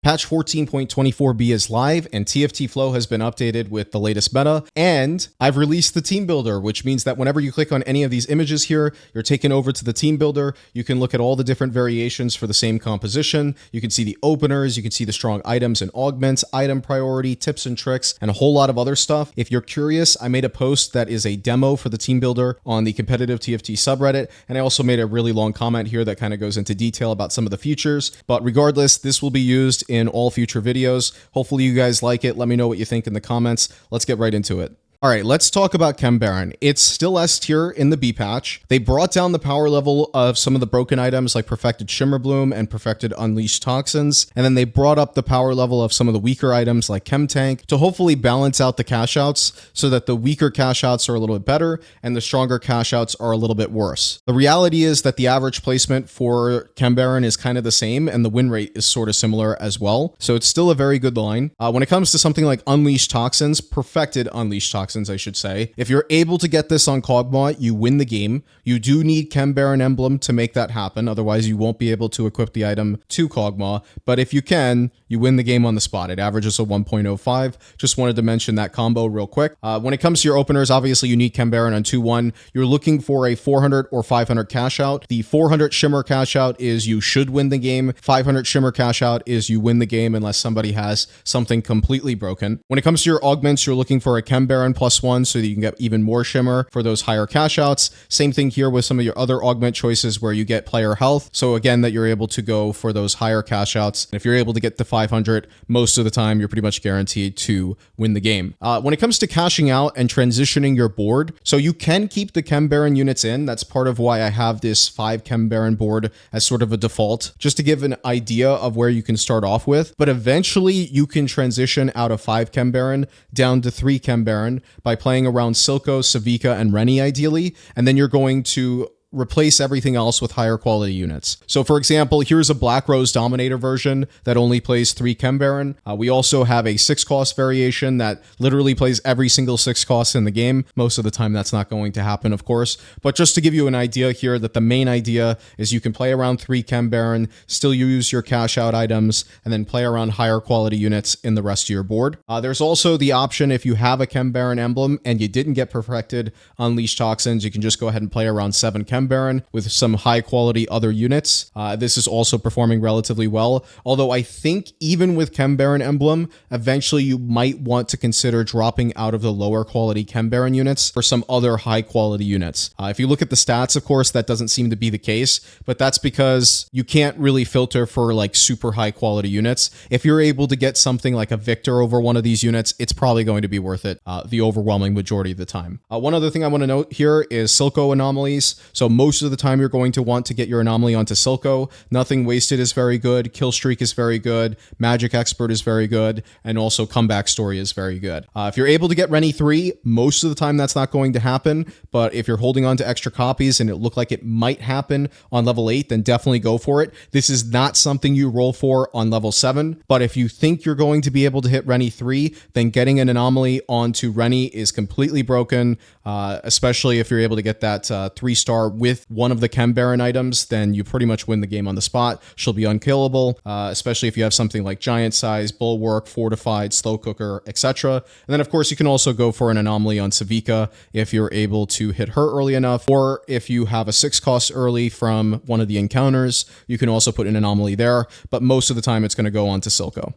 Patch 14.24b is live, and TFT flow has been updated with the latest meta, and I've released the team builder, which means that whenever you click on any of these images here, you're taken over to the team builder. You can look at all the different variations for the same composition. You can see the openers, you can see the strong items and augments, item priority, tips and tricks, and a whole lot of other stuff. If you're curious, I made a post that is a demo for the team builder on the competitive TFT subreddit, and I also made a really long comment here that kind of goes into detail about some of the features. But regardless, this will be used in all future videos. Hopefully you guys like it. Let me know what you think in the comments. Let's get right into it. All right, let's talk about Chem Baron. It's still S tier in the B patch. They brought down the power level of some of the broken items like Perfected Shimmer Bloom and Perfected Unleashed Toxins, and then they brought up the power level of some of the weaker items like Chem Tank to hopefully balance out the cash outs so that the weaker cash outs are a little bit better and the stronger cash outs are a little bit worse. The reality is that the average placement for Chem Baron is kind of the same and the win rate is sort of similar as well, so it's still a very good line. When it comes to something like Unleashed Toxins, Perfected Unleashed Toxins, I should say. If you're able to get this on Kog'Maw, you win the game. You do need Chem Baron emblem to make that happen. Otherwise, you won't be able to equip the item to Kog'Maw. But if you can, you win the game on the spot. It averages a 1.05. Just wanted to mention that combo real quick. When it comes to your openers, obviously you need Chem Baron on 2-1. You're looking for a 400 or 500 cash out. The 400 Shimmer cash out is you should win the game. 500 Shimmer cash out is you win the game unless somebody has something completely broken. When it comes to your augments, you're looking for a Chem Baron +1 so that you can get even more shimmer for those higher cash outs. Same thing here with some of your other augment choices where you get player health. So again, that you're able to go for those higher cash outs. If you're able to get to 500, most of the time, you're pretty much guaranteed to win the game. When it comes to cashing out and transitioning your board, so you can keep the Chem Baron units in. That's part of why I have this 5 Chem Baron board as sort of a default, just to give an idea of where you can start off with. But eventually you can transition out of 5 Chem Baron down to 3 Chem Baron by playing around Silco, Savika, and Rennie ideally, and then you're going to replace everything else with higher quality units. So for example, here's a Black Rose Dominator version that only plays 3 Chem Baron. We also have a 6-cost variation that literally plays every single 6 cost in the game. Most of the time that's not going to happen, of course, but just to give you an idea here that the main idea is you can play around 3 Chem Baron, still use your cash out items, and then play around higher quality units in the rest of your board. There's also the option if you have a Chem Baron emblem and you didn't get Perfected Unleashed Toxins, you can just go ahead and play around 7 Chem Baron with some high quality other units. This is also performing relatively well, although I think even with Chem Baron emblem, eventually you might want to consider dropping out of the lower quality Chem Baron units for some other high quality units. If you look at the stats, of course, that doesn't seem to be the case, but that's because you can't really filter for like super high quality units. If you're able to get something like a Viktor over one of these units, it's probably going to be worth it the overwhelming majority of the time. One other thing I want to note here is Silco anomalies. So most of the time you're going to want to get your anomaly onto Silco. Nothing Wasted is very good, Kill Streak is very good, Magic Expert is very good, and also Comeback Story is very good. If you're able to get Rennie 3, most of the time that's not going to happen, but if you're holding on to extra copies and it looked like it might happen on level 8, then definitely go for it. This is not something you roll for on level 7, but if you think you're going to be able to hit Rennie 3, then getting an anomaly onto Rennie is completely broken, especially if you're able to get that 3-star with one of the Chem Baron items, then you pretty much win the game on the spot. She'll be unkillable, especially if you have something like Giant Size, Bulwark, Fortified, Slow Cooker, etc. And then of course you can also go for an anomaly on Savika if you're able to hit her early enough, or if you have a 6-cost early from one of the encounters, you can also put an anomaly there, but most of the time it's going to go on to Silco.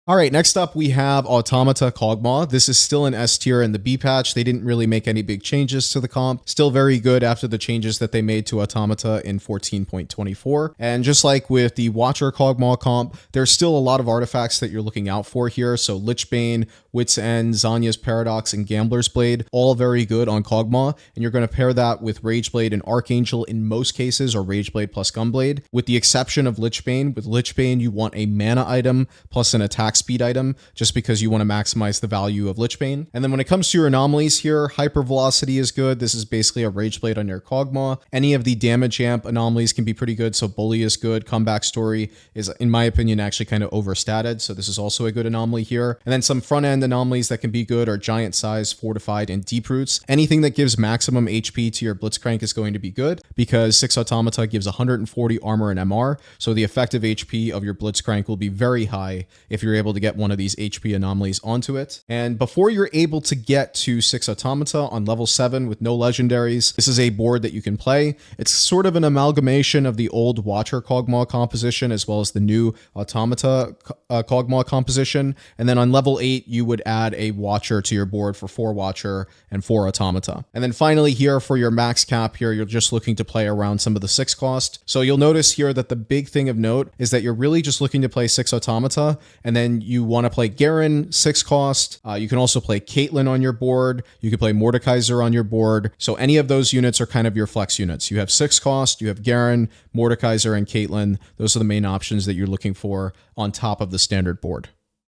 All right, next up we have Automata Kog'Maw. This is still an S tier in the B patch. They didn't really make any big changes to the comp. Still very good after the changes that they made to Automata in 14.24. And just like with the Watcher Kog'Maw comp, there's still a lot of artifacts that you're looking out for here. So Lichbane, Wit's End, Zanya's Paradox, and Gambler's Blade, all very good on Kog'Maw. And you're going to pair that with Rageblade and Archangel in most cases, or Rageblade plus Gunblade. With the exception of Lichbane, with Lichbane you want a mana item plus an attack speed item just because you want to maximize the value of Lichbane. And then when it comes to your anomalies here, Hyper Velocity is good. This is basically a Rage Blade on your Kog'Maw. Any of the damage amp anomalies can be pretty good, so Bully is good. Comeback Story is, in my opinion, actually kind of overstated, so this is also a good anomaly here. And then some front-end anomalies that can be good are Giant Size, Fortified, and Deep Roots. Anything that gives maximum HP to your Blitzcrank is going to be good because 6 Automata gives 140 armor and MR, so the effective HP of your Blitzcrank will be very high if you're able to get one of these HP anomalies onto it. And before you're able to get to 6 Automata on level 7 with no legendaries, this is a board that you can play. It's sort of an amalgamation of the old Watcher Kog'Maw composition as well as the new Automata Kog'Maw composition. And then on level 8, you would add a Watcher to your board for 4 Watcher and 4 Automata. And then finally here for your max cap here, you're just looking to play around some of the 6 cost. So you'll notice here that the big thing of note is that you're really just looking to play 6 Automata, and then you want to play Garen, 6 cost. You can also play Caitlyn on your board. You can play Mordekaiser on your board. So any of those units are kind of your flex units. You have 6 cost, you have Garen, Mordekaiser, and Caitlyn. Those are the main options that you're looking for on top of the standard board.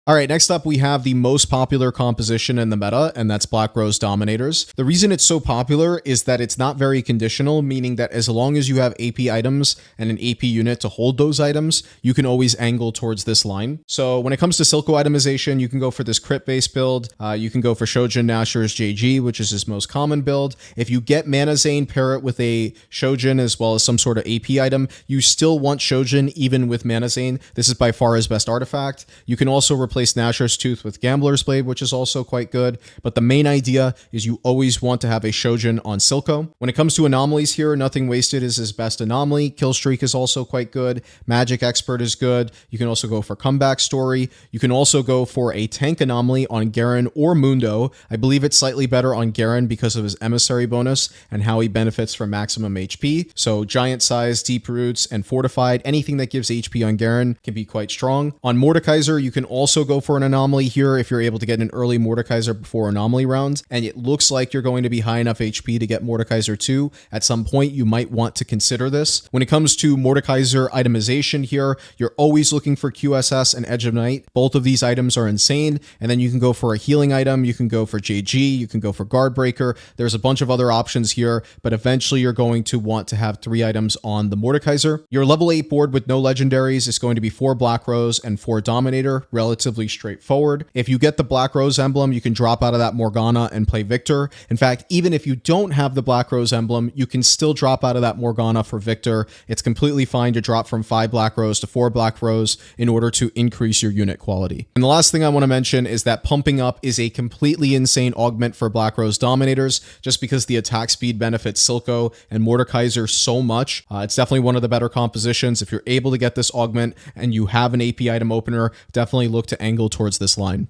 All right, next up we have the most popular composition in the meta, and that's Black Rose Dominators. The reason it's so popular is that it's not very conditional, meaning that as long as you have AP items and an AP unit to hold those items, you can always angle towards this line. So when it comes to Silco itemization, you can go for this crit-based build. You can go for Shojin Nashor's JG, which is his most common build. If you get Mana Zane, pair it with a Shojin as well as some sort of AP item, you still want Shojin even with Mana Zane. This is by far his best artifact. You can also replace Nashor's Tooth with Gambler's Blade, which is also quite good, but the main idea is you always want to have a Shojin on Silco. When it comes to anomalies here, Nothing Wasted is his best anomaly. Killstreak is also quite good. Magic Expert is good. You can also go for Comeback Story. You can also go for a tank anomaly on Garen or Mundo. I believe it's slightly better on Garen because of his Emissary bonus and how he benefits from maximum HP. So Giant Size, Deep Roots, and Fortified, anything that gives HP on Garen can be quite strong. On Mordekaiser, you can also go for an anomaly here if you're able to get an early Mordekaiser before anomaly round, and it looks like you're going to be high enough HP to get Mordekaiser 2. At some point, you might want to consider this. When it comes to Mordekaiser itemization here, you're always looking for QSS and Edge of Night. Both of these items are insane, and then you can go for a healing item, you can go for JG, you can go for Guard Breaker. There's a bunch of other options here, but eventually you're going to want to have 3 items on the Mordekaiser. Your level 8 board with no legendaries is going to be 4 Black Rose and 4 Dominator, relatively straightforward. If you get the Black Rose emblem, you can drop out of that Morgana and play Viktor. In fact, even if you don't have the Black Rose emblem, you can still drop out of that Morgana for Viktor. It's completely fine to drop from 5 Black Rose to 4 Black Rose in order to increase your unit quality. And the last thing I want to mention is that pumping up is a completely insane augment for Black Rose Dominators, just because the attack speed benefits Silco and Mordekaiser so much. It's definitely one of the better compositions. If you're able to get this augment and you have an AP item opener, definitely look to angle towards this line.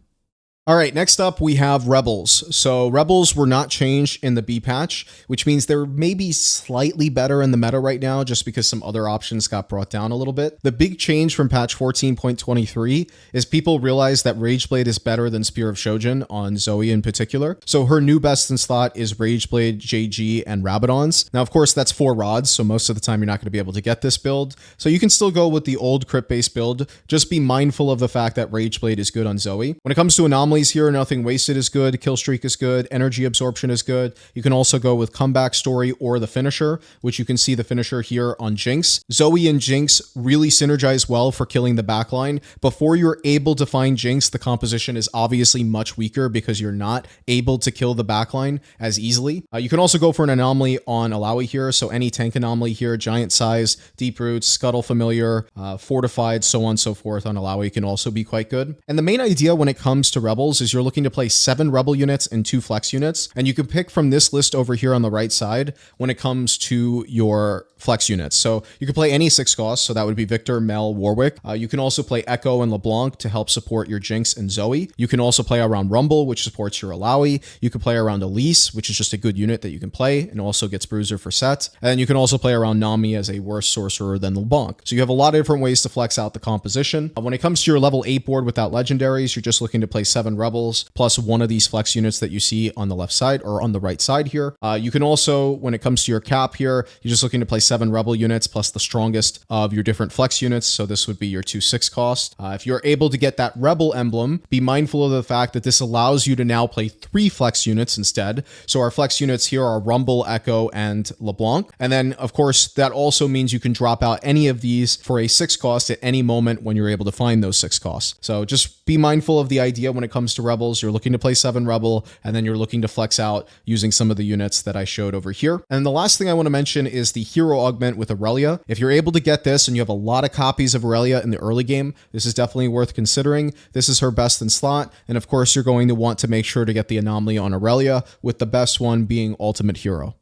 All right, next up we have Rebels. So Rebels were not changed in the B patch, which means they're maybe slightly better in the meta right now just because some other options got brought down a little bit. The big change from patch 14.23 is people realize that Rageblade is better than Spear of Shojin on Zoe in particular. So her new best in slot is Rageblade, JG, and Rabadons. Now, of course, that's 4 rods, so most of the time you're not going to be able to get this build. So you can still go with the old crit-based build. Just be mindful of the fact that Rageblade is good on Zoe. When it comes to anomalies here, Nothing Wasted is good, Killstreak is good, Energy Absorption is good. You can also go with Comeback Story or the finisher, which you can see the finisher here on Jinx. Zoe and Jinx really synergize well for killing the backline. Before you're able to find Jinx, the composition is obviously much weaker because you're not able to kill the backline as easily. You can also go for an anomaly on Alawi here, so any tank anomaly here, Giant Size, Deep Roots, Scuttle Familiar, Fortified, so on and so forth on Alawi can also be quite good. And the main idea when it comes to Rebels is you're looking to play 7 Rebel units and 2 Flex units, and you can pick from this list over here on the right side when it comes to your Flex units. So you can play any 6 costs, so that would be Viktor, Mel, Warwick. You can also play Echo and LeBlanc to help support your Jinx and Zoe. You can also play around Rumble, which supports your Alawi. You can play around Elise, which is just a good unit that you can play and also gets Bruiser for set. And then you can also play around Nami as a worse sorcerer than LeBlanc. So you have a lot of different ways to flex out the composition. When it comes to your level 8 board without legendaries, you're just looking to play 7 7 rebels, plus one of these flex units that you see on the left side or on the right side here. You can also, when it comes to your cap here, you're just looking to play 7 rebel units plus the strongest of your different flex units. So this would be your 2/6 cost. If you're able to get that rebel emblem, be mindful of the fact that this allows you to now play 3 flex units instead. So our flex units here are Rumble, Echo, and LeBlanc. And then, of course, that also means you can drop out any of these for a 6 cost at any moment when you're able to find those 6 costs. So just be mindful of the idea when it comes to rebels. You're looking to play 7 rebel, and then you're looking to flex out using some of the units that I showed over here. And the last thing I want to mention is the hero augment with Aurelia. If you're able to get this and you have a lot of copies of Aurelia in the early game, this is definitely worth considering. This is her best in slot, and of course you're going to want to make sure to get the anomaly on Aurelia, with the best one being Ultimate Hero.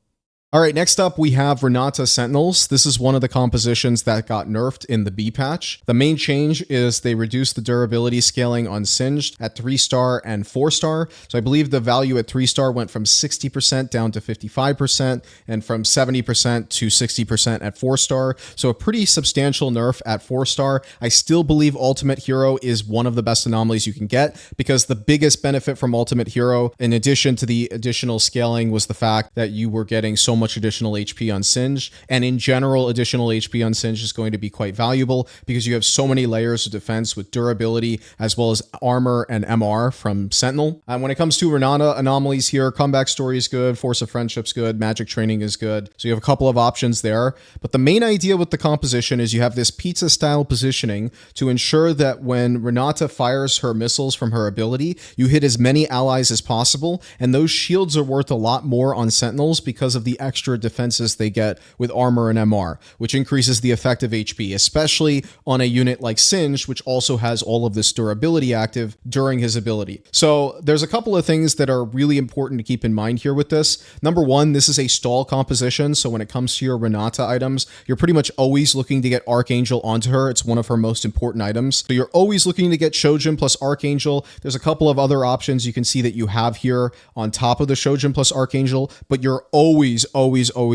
All right, next up we have Renata Sentinels. This is one of the compositions that got nerfed in the B patch. The main change is they reduced the durability scaling on Singed at 3-star and 4-star. So I believe the value at 3-star went from 60% down to 55% and from 70% to 60% at 4-star. So a pretty substantial nerf at 4-star. I still believe Ultimate Hero is one of the best anomalies you can get, because the biggest benefit from Ultimate Hero, in addition to the additional scaling, was the fact that you were getting so much additional HP on Singed, and in general additional HP on Singed is going to be quite valuable because you have so many layers of defense with durability as well as armor and MR from Sentinel. And when it comes to Renata anomalies here, Comeback Story is good, Force of Friendship's good, Magic Training is good, so you have a couple of options there. But the main idea with the composition is you have this pizza style positioning to ensure that when Renata fires her missiles from her ability, you hit as many allies as possible, and those shields are worth a lot more on Sentinels because of the extra defenses they get with armor and MR, which increases the effective HP, especially on a unit like Singed, which also has all of this durability active during his ability. So there's a couple of things that are really important to keep in mind here with this. Number one, this is a stall composition, so when it comes to your Renata items, you're pretty much always looking to get Archangel onto her. It's one of her most important items. So you're always looking to get Shojin plus Archangel. There's a couple of other options you can see that you have here on top of the Shojin plus Archangel, but you're always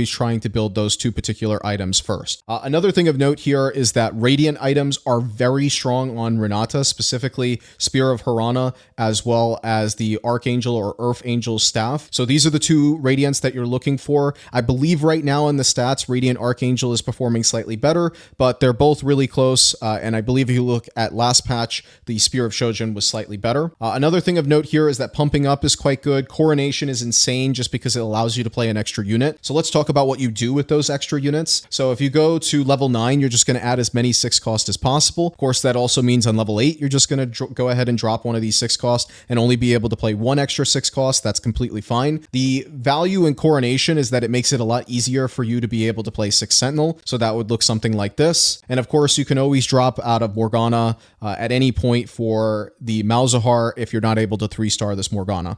trying to build those 2 particular items first. Another thing of note here is that Radiant items are very strong on Renata, specifically Spear of Harana, as well as the Archangel or Earth Angel staff. So these are the 2 Radiants that you're looking for. I believe right now in the stats, Radiant Archangel is performing slightly better, but they're both really close. And I believe if you look at last patch, the Spear of Shojin was slightly better. Another thing of note here is that pumping up is quite good. Coronation is insane just because it allows you to play an extra unit. So let's talk about what you do with those extra units. So if you go to level 9, you're just going to add as many 6 cost as possible. Of course, that also means on level 8, you're just going to go ahead and drop one of these 6 cost and only be able to play 1 extra 6 cost. That's completely fine. The value in Coronation is that it makes it a lot easier for you to be able to play 6 Sentinel. So that would look something like this. And of course, you can always drop out of Morgana at any point for the Malzahar if you're not able to 3-star this Morgana.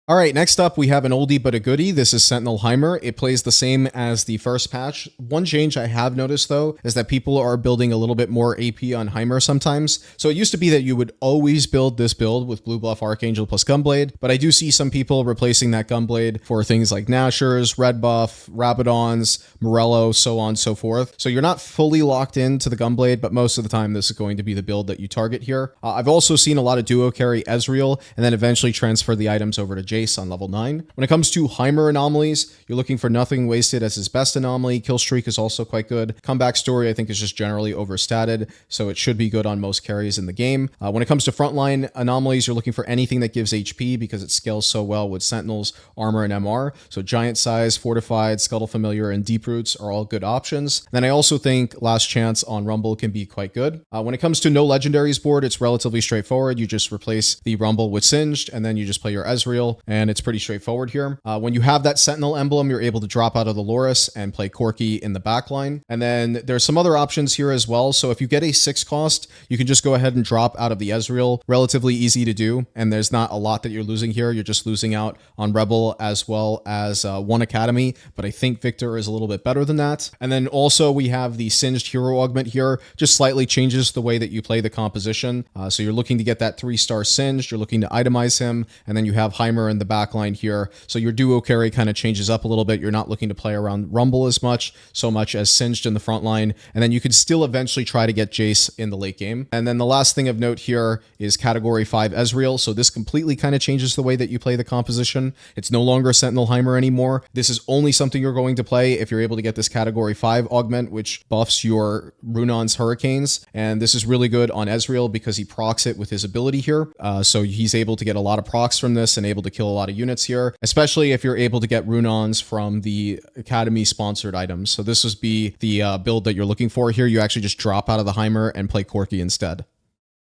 All right, next up, we have an oldie but a goodie. This is Sentinel Heimer. It plays the same as the first patch. One change I have noticed, though, is that people are building a little bit more AP on Heimer sometimes. So it used to be that you would always build this build with Blue Buff Archangel plus Gunblade, but I do see some people replacing that Gunblade for things like Nashers, Red Buff, Rabadons, Morello, so on and so forth. So you're not fully locked into the Gunblade, but most of the time this is going to be the build that you target here. I've also seen a lot of duo carry Ezreal and then eventually transfer the items over to Jace on level 9. When it comes to Heimer anomalies, you're looking for Nothing Wasted as his best anomaly. Kill Streak is also quite good. Comeback Story, I think, is just generally overstated, so it should be good on most carries in the game. When it comes to frontline anomalies, you're looking for anything that gives HP because it scales so well with Sentinels, Armor, and MR. So Giant Size, Fortified, Scuttle Familiar, and Deep Roots are all good options. Then I also think Last Chance on Rumble can be quite good. When it comes to no legendaries board, it's relatively straightforward. You just replace the Rumble with Singed, and then you just play your Ezreal, and it's pretty straightforward here. When you have that Sentinel emblem, you're able to drop out of the Loris and play Corki in the backline. And then there's some other options here as well. So if you get a 6 cost, you can just go ahead and drop out of the Ezreal. Relatively easy to do, and there's not a lot that you're losing here. You're just losing out on Rebel as well as 1 Academy, but I think Viktor is a little bit better than that. And then also we have the Singed hero augment here, just slightly changes the way that you play the composition. So you're looking to get that 3-star Singed, you're looking to itemize him, and then you have Heimer Heimer in the backline here. So your duo carry kind of changes up a little bit. You're not looking to play around Rumble as much, so much as Singed in the front line. And then you could still eventually try to get Jace in the late game. And then the last thing of note here is Category 5 Ezreal. So this completely kind of changes the way that you play the composition. It's no longer Sentinel Heimer anymore. This is only something you're going to play if you're able to get this Category 5 augment, which buffs your Runon's Hurricanes. And this is really good on Ezreal because he procs it with his ability here. So he's able to get a lot of procs from this and able to kill a lot of units here, especially if you're able to get Runons from the Academy sponsored items. So this would be the build that you're looking for here. You actually just drop out of the Heimer and play Corki instead.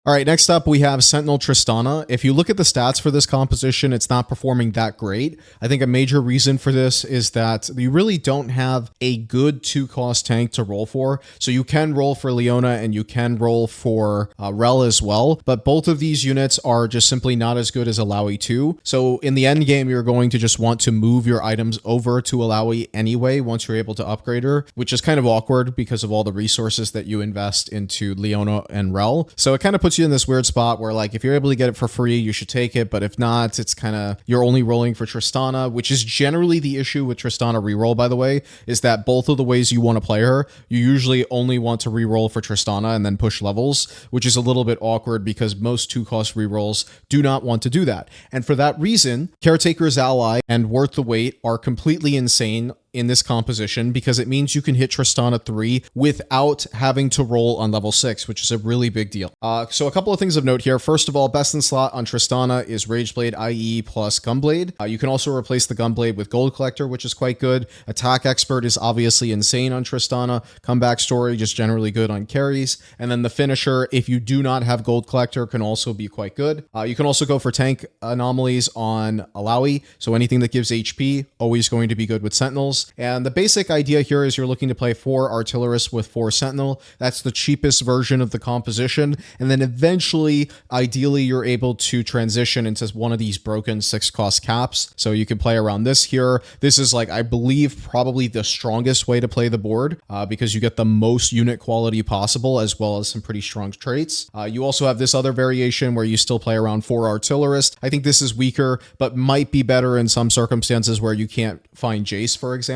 All right, next up we have Sentinel Tristana. If you look at the stats for this composition, it's not performing that great. I think a major reason for this is that you really don't have a good 2-cost tank to roll for. So you can roll for Leona and you can roll for Rel as well, but both of these units are just simply not as good as Alawi 2. So in the end game, you're going to just want to move your items over to Alawi anyway once you're able to upgrade her, which is kind of awkward because of all the resources that you invest into Leona and Rel. So it kind of puts you in this weird spot where, like, if you're able to get it for free, you should take it, but if not, it's kind of, you're only rolling for Tristana, which is generally the issue with Tristana reroll, by the way, is that both of the ways you want to play her, you usually only want to reroll for Tristana and then push levels, which is a little bit awkward because most 2-cost rerolls do not want to do that. And for that reason, Caretaker's Ally and Worth the Wait are completely insane in this composition because it means you can hit Tristana 3 without having to roll on level 6, which is a really big deal. So a couple of things of note here. First of all, best in slot on Tristana is Rageblade IE plus Gunblade. You can also replace the Gunblade with Gold Collector, which is quite good. Attack Expert is obviously insane on Tristana. Comeback Story, just generally good on carries. And then the finisher, if you do not have Gold Collector, can also be quite good. You can also go for tank anomalies on Alawi. So anything that gives HP, always going to be good with Sentinels. And the basic idea here is you're looking to play 4 Artillerists with 4 Sentinel. That's the cheapest version of the composition. And then eventually, ideally, you're able to transition into one of these broken 6-cost caps. So you can play around this here. This is, like, I believe, probably the strongest way to play the board because you get the most unit quality possible as well as some pretty strong traits. You also have this other variation where you still play around 4 Artillerists. I think this is weaker, but might be better in some circumstances where you can't find Jace, for example.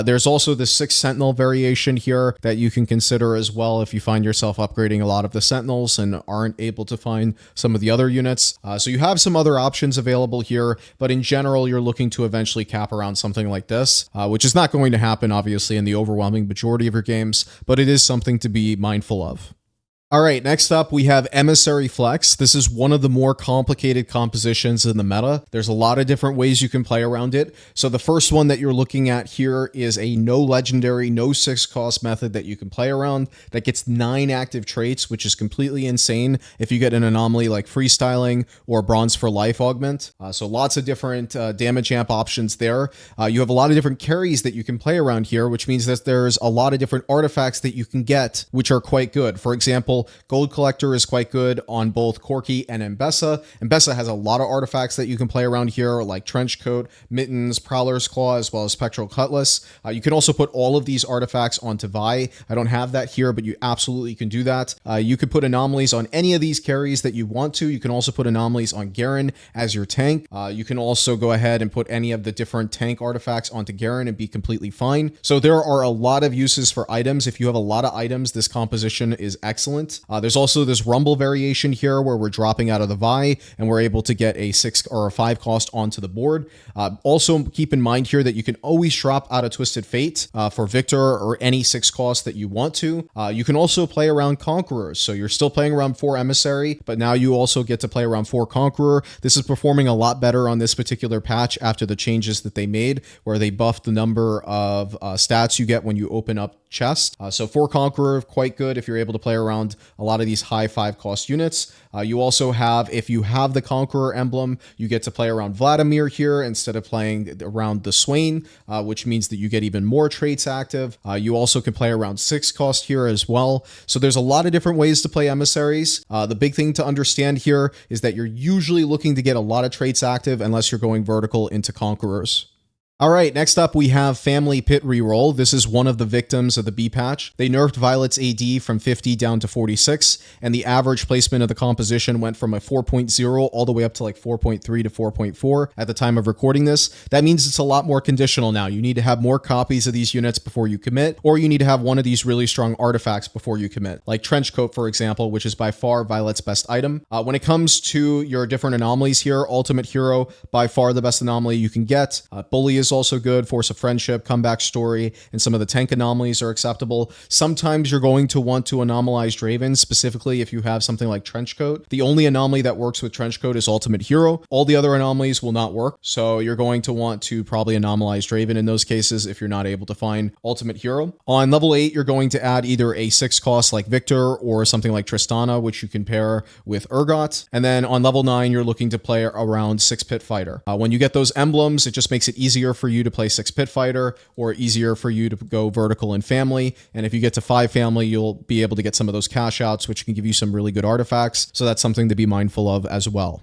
There's also the 6 Sentinel variation here that you can consider as well if you find yourself upgrading a lot of the Sentinels and aren't able to find some of the other units. So you have some other options available here, but in general, you're looking to eventually cap around something like this, which is not going to happen, obviously, in the overwhelming majority of your games, but it is something to be mindful of. All right, next up, we have Emissary Flex. This is one of the more complicated compositions in the meta. There's a lot of different ways you can play around it. So the first one that you're looking at here is a no legendary, no 6-cost method that you can play around that gets 9 active traits, which is completely insane if you get an anomaly like Freestyling or Bronze for Life augment. So lots of different damage amp options there. You have a lot of different carries that you can play around here, which means that there's a lot of different artifacts that you can get, which are quite good. For example, Gold Collector is quite good on both Corki and Mbessa. Mbessa has a lot of artifacts that you can play around here, like Trench Coat, Mittens, Prowler's Claw, as well as Spectral Cutlass. You can also put all of these artifacts onto Vi. I don't have that here, but you absolutely can do that. You could put anomalies on any of these carries that you want to. You can also put anomalies on Garen as your tank. You can also go ahead and put any of the different tank artifacts onto Garen and be completely fine. So there are a lot of uses for items. If you have a lot of items, this composition is excellent. There's also this Rumble variation here where we're dropping out of the Vi and we're able to get a 6 or a 5 cost onto the board. Also keep in mind here that you can always drop out of Twisted Fate for Viktor or any 6 cost that you want to. You can also play around Conquerors. So you're still playing around 4 Emissary, but now you also get to play around 4 Conqueror. This is performing a lot better on this particular patch after the changes that they made, where they buffed the number of stats you get when you open up chest. So 4 Conqueror, quite good if you're able to play around a lot of these high 5-cost units. You also have, if you have the Conqueror emblem, you get to play around Vladimir here instead of playing around the Swain, which means that you get even more traits active. You also can play around 6-cost here as well. So there's a lot of different ways to play emissaries. The big thing to understand here is that you're usually looking to get a lot of traits active unless you're going vertical into Conquerors. All right, next up we have Family Pit Reroll. This is one of the victims of the B patch. They nerfed Violet's AD from 50 down to 46, and the average placement of the composition went from a 4.0 all the way up to like 4.3 to 4.4 at the time of recording this. That means it's a lot more conditional now. You need to have more copies of these units before you commit, or you need to have one of these really strong artifacts before you commit, like Trenchcoat, for example, which is by far Violet's best item. When it comes to your different anomalies here, Ultimate Hero, by far the best anomaly you can get. Bully is also good, Force of Friendship, Comeback Story, and some of the tank anomalies are acceptable. Sometimes you're going to want to anomalize Draven, specifically if you have something like Trenchcoat. The only anomaly that works with Trenchcoat is Ultimate Hero. All the other anomalies will not work, so you're going to want to probably anomalize Draven in those cases if you're not able to find Ultimate Hero. On level 8, you're going to add either a 6 cost like Viktor or something like Tristana, which you can pair with Urgot. And then on level 9, you're looking to play around 6 Pit Fighter. When you get those emblems, it just makes it easier for you to play 6 Pit Fighter, or easier for you to go vertical in Family. And if you get to 5 Family, you'll be able to get some of those cash outs, which can give you some really good artifacts. So that's something to be mindful of as well.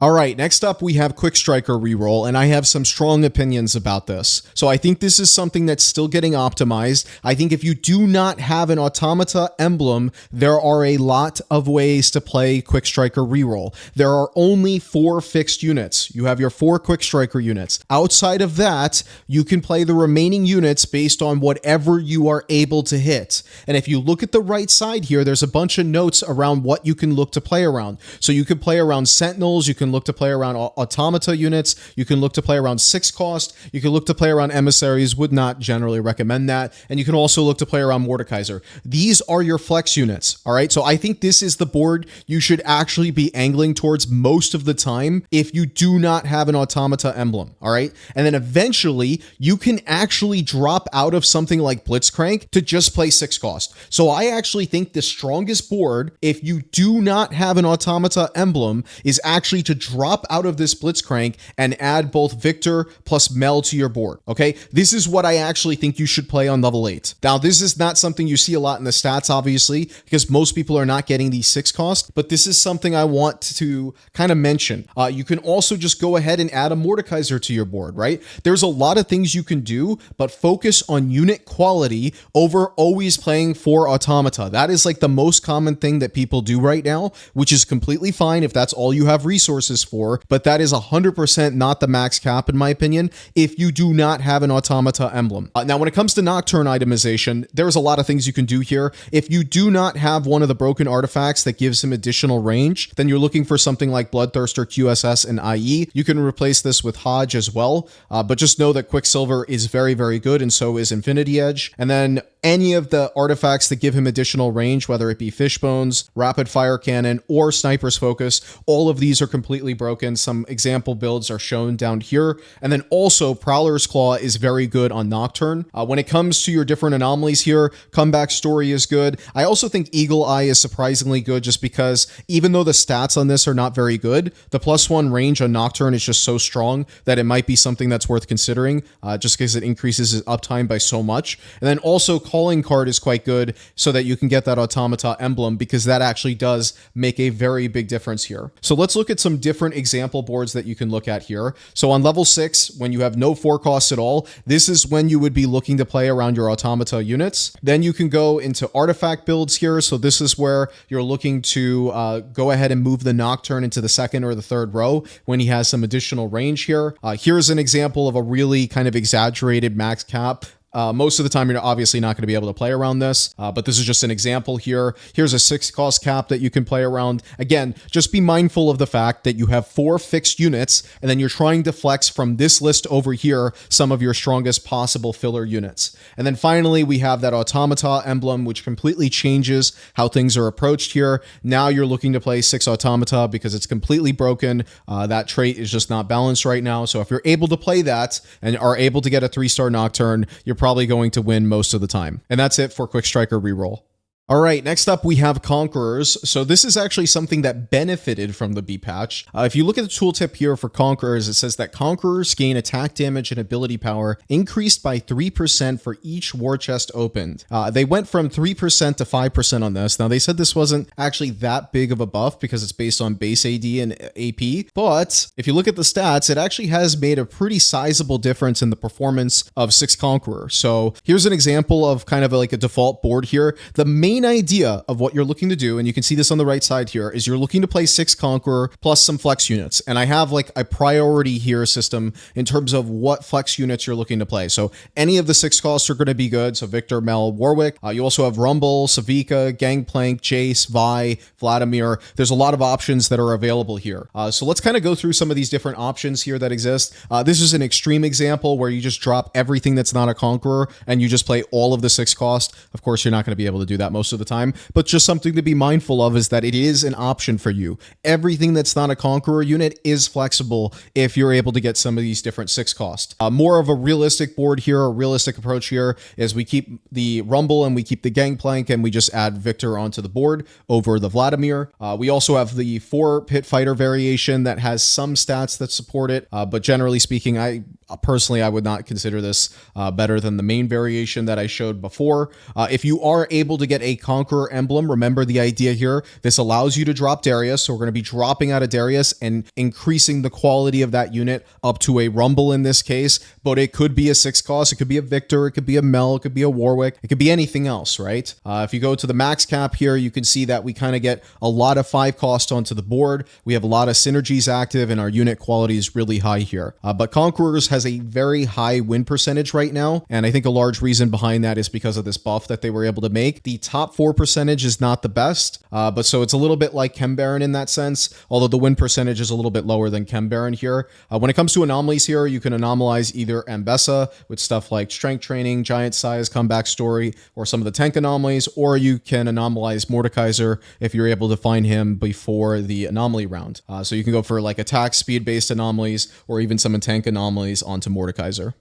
All right, next up we have Quickstriker Reroll, and I have some strong opinions about this. So I think this is something that's still getting optimized. I think if you do not have an Automata emblem, there are a lot of ways to play Quickstriker Reroll. There are only 4 fixed units. You have your 4 Quickstriker units. Outside of that, you can play the remaining units based on whatever you are able to hit. And if you look at the right side here, there's a bunch of notes around what you can look to play around. So you can play around Sentinels, you can look to play around Automata units, you can look to play around 6 cost, you can look to play around Emissaries, would not generally recommend that, and you can also look to play around Mordekaiser. These are your flex units, all right? So I think this is the board you should actually be angling towards most of the time if you do not have an Automata emblem, all right? And then eventually, you can actually drop out of something like Blitzcrank to just play 6 cost. So I actually think the strongest board, if you do not have an Automata emblem, is actually to drop out of this Blitzcrank and add both Viktor plus Mel to your board, okay? This is what I actually think you should play on level 8. Now, this is not something you see a lot in the stats, obviously, because most people are not getting these 6 cost, but this is something I want to kind of mention. You can also just go ahead and add a Mordekaiser to your board, right? There's a lot of things you can do, but focus on unit quality over always playing 4 Automata. That is like the most common thing that people do right now, which is completely fine if that's all you have resources for, but that is 100% not the max cap in my opinion if you do not have an Automata emblem. Now when it comes to Nocturne itemization, there's a lot of things you can do here. If you do not have one of the broken artifacts that gives him additional range, then you're looking for something like Bloodthirster, QSS, and IE. You can replace this with Hodge as well, but just know that Quicksilver is very, very good, and so is Infinity Edge. And then any of the artifacts that give him additional range, whether it be Fishbones, Rapid Fire Cannon, or Sniper's Focus, all of these are completely broken. Some example builds are shown down here. And then also Prowler's Claw is very good on Nocturne. When it comes to your different anomalies here, Comeback Story is good. I also think Eagle Eye is surprisingly good just because even though the stats on this are not very good, the +1 range on Nocturne is just so strong that it might be something that's worth considering just because it increases his uptime by so much. And then also Calling Card is quite good so that you can get that Automata emblem because that actually does make a very big difference here. So let's look at some different example boards that you can look at here. So on level 6, when you have no 4 costs at all, this is when you would be looking to play around your Automata units. Then you can go into artifact builds here. So this is where you're looking to go ahead and move the Nocturne into the 2nd or the 3rd row when he has some additional range here. Here's an example of a really kind of exaggerated max cap. Most of the time, you're obviously not going to be able to play around this, but this is just an example here. Here's a 6 cost cap that you can play around. Again, just be mindful of the fact that you have 4 fixed units, and then you're trying to flex from this list over here some of your strongest possible filler units. And then finally, we have that Automata emblem, which completely changes how things are approached here. Now you're looking to play 6 Automata because it's completely broken. That trait is just not balanced right now. So if you're able to play that and are able to get a 3-star Nocturne, you're probably going to win most of the time. And that's it for Quickstriker Reroll. All right, next up we have Conquerors. So this is actually something that benefited from the B patch. If you look at the tooltip here for Conquerors, it says that Conquerors gain attack damage and ability power increased by 3% for each war chest opened. They went from 3% to 5% on this. Now they said this wasn't actually that big of a buff because it's based on base AD and AP, but if you look at the stats, it actually has made a pretty sizable difference in the performance of 6 Conqueror. So here's an example of kind of like a default board here. The main idea of what you're looking to do, and you can see this on the right side here, is you're looking to play 6 Conqueror plus some flex units. And I have like a priority here system in terms of what flex units you're looking to play. So any of the 6 costs are going to be good. So Viktor, Mel, Warwick. You also have Rumble, Savika, Gangplank, Jace, Vi, Vladimir. There's a lot of options that are available here. So let's kind of go through some of these different options here that exist. This is an extreme example where you just drop everything that's not a Conqueror and you just play all of the 6 cost. Of course, you're not going to be able to do that most of the time, but just something to be mindful of is that it is an option for you. Everything that's not a Conqueror unit is flexible if you're able to get some of these different 6 cost. More of a realistic board here, a realistic approach here is we keep the Rumble and we keep the Gangplank and we just add Viktor onto the board over the Vladimir. We also have the 4 Pit Fighter variation that has some stats that support it, but generally speaking, I would not consider this better than the main variation that I showed before. If you are able to get a Conqueror emblem, remember the idea here. This allows you to drop Darius, so we're going to be dropping out of Darius and increasing the quality of that unit up to a Rumble in this case, but it could be a 6 cost, it could be a Viktor, it could be a Mel, it could be a Warwick, it could be anything else, right? If you go to the max cap here, you can see that we kind of get a lot of 5 cost onto the board. We have a lot of synergies active and our unit quality is really high here. But Conquerors has a very high win percentage right now, and I think a large reason behind that is because of this buff that they were able to make. The top 4 percentage is not the best, but so it's a little bit like Chem Baron in that sense, although the win percentage is a little bit lower than Chem Baron here. When it comes to anomalies here, you can anomalize either Ambessa with stuff like Strength Training, Giant Size, Comeback Story, or some of the tank anomalies, or you can anomalize Mordekaiser if you're able to find him before the anomaly round. So you can go for like attack speed-based anomalies, or even some tank anomalies onto Mordekaiser.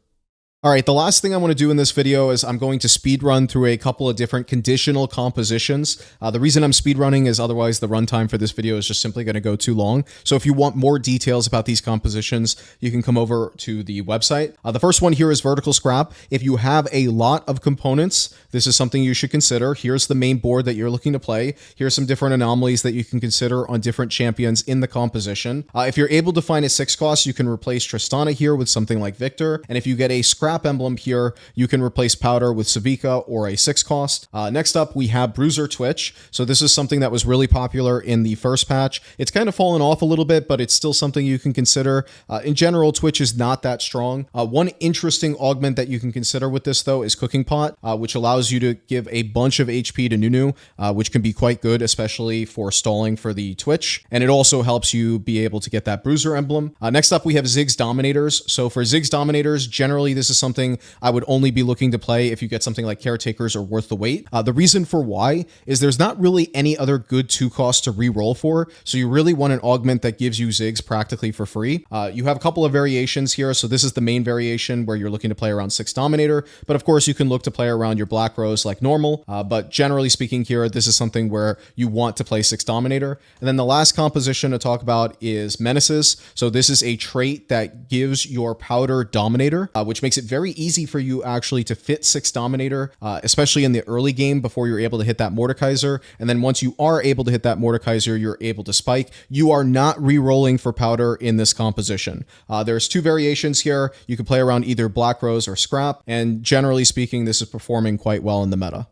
All right, the last thing I want to do in this video is I'm going to speed run through a couple of different conditional compositions. The reason I'm speed running is otherwise the runtime for this video is just simply going to go too long. So if you want more details about these compositions, you can come over to the website. The first one here is vertical scrap. If you have a lot of components, this is something you should consider. Here's the main board that you're looking to play. Here's some different anomalies that you can consider on different champions in the composition. If you're able to find a 6 cost, you can replace Tristana here with something like Viktor. And if you get a scrap emblem here, you can replace Powder with Savika or a 6 cost. Next up, we have Bruiser Twitch. So this is something that was really popular in the first patch. It's kind of fallen off a little bit, but it's still something you can consider. In general, Twitch is not that strong. One interesting augment that you can consider with this, though, is Cooking Pot, which allows you to give a bunch of HP to Nunu, which can be quite good, especially for stalling for the Twitch. And it also helps you be able to get that Bruiser emblem. Next up, we have Ziggs Dominators. So for Ziggs Dominators, generally, this is something I would only be looking to play if you get something like Caretakers or Worth the Wait. The reason for why is there's not really any other good 2 costs to re-roll for, so you really want an augment that gives you Ziggs practically for free. You have a couple of variations here, so this is the main variation where you're looking to play around 6 Dominator, but of course you can look to play around your Black Rose like normal, but generally speaking here, this is something where you want to play 6 Dominator. And then the last composition to talk about is Menaces. So this is a trait that gives your Powder Dominator, which makes it very easy for you actually to fit 6 Dominator, especially in the early game before you're able to hit that Mordekaiser. And then once you are able to hit that Mordekaiser, you're able to spike. You are not re-rolling for Powder in this composition. There's 2 variations here. You can play around either Black Rose or Scrap, and generally speaking, this is performing quite well in the meta.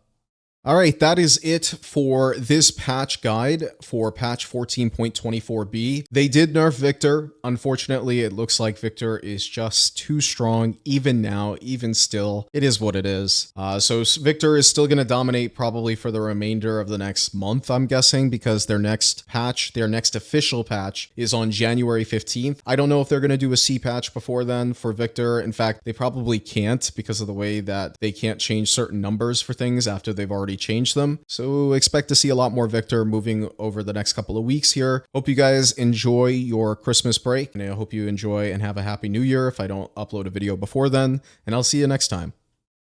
All right, that is it for this patch guide for patch 14.24b. They did nerf Viktor. Unfortunately, it looks like Viktor is just too strong, even now, even still. It is what it is. So Viktor is still going to dominate probably for the remainder of the next month, I'm guessing, because their next patch, their next official patch, is on January 15th. I don't know if they're going to do a C patch before then for Viktor. In fact, they probably can't because of the way that they can't change certain numbers for things after they've already changed them. So expect to see a lot more Viktor moving over the next couple of weeks here. Hope you guys enjoy your Christmas break, and I hope you enjoy and have a happy new year if I don't upload a video before then, and I'll see you next time.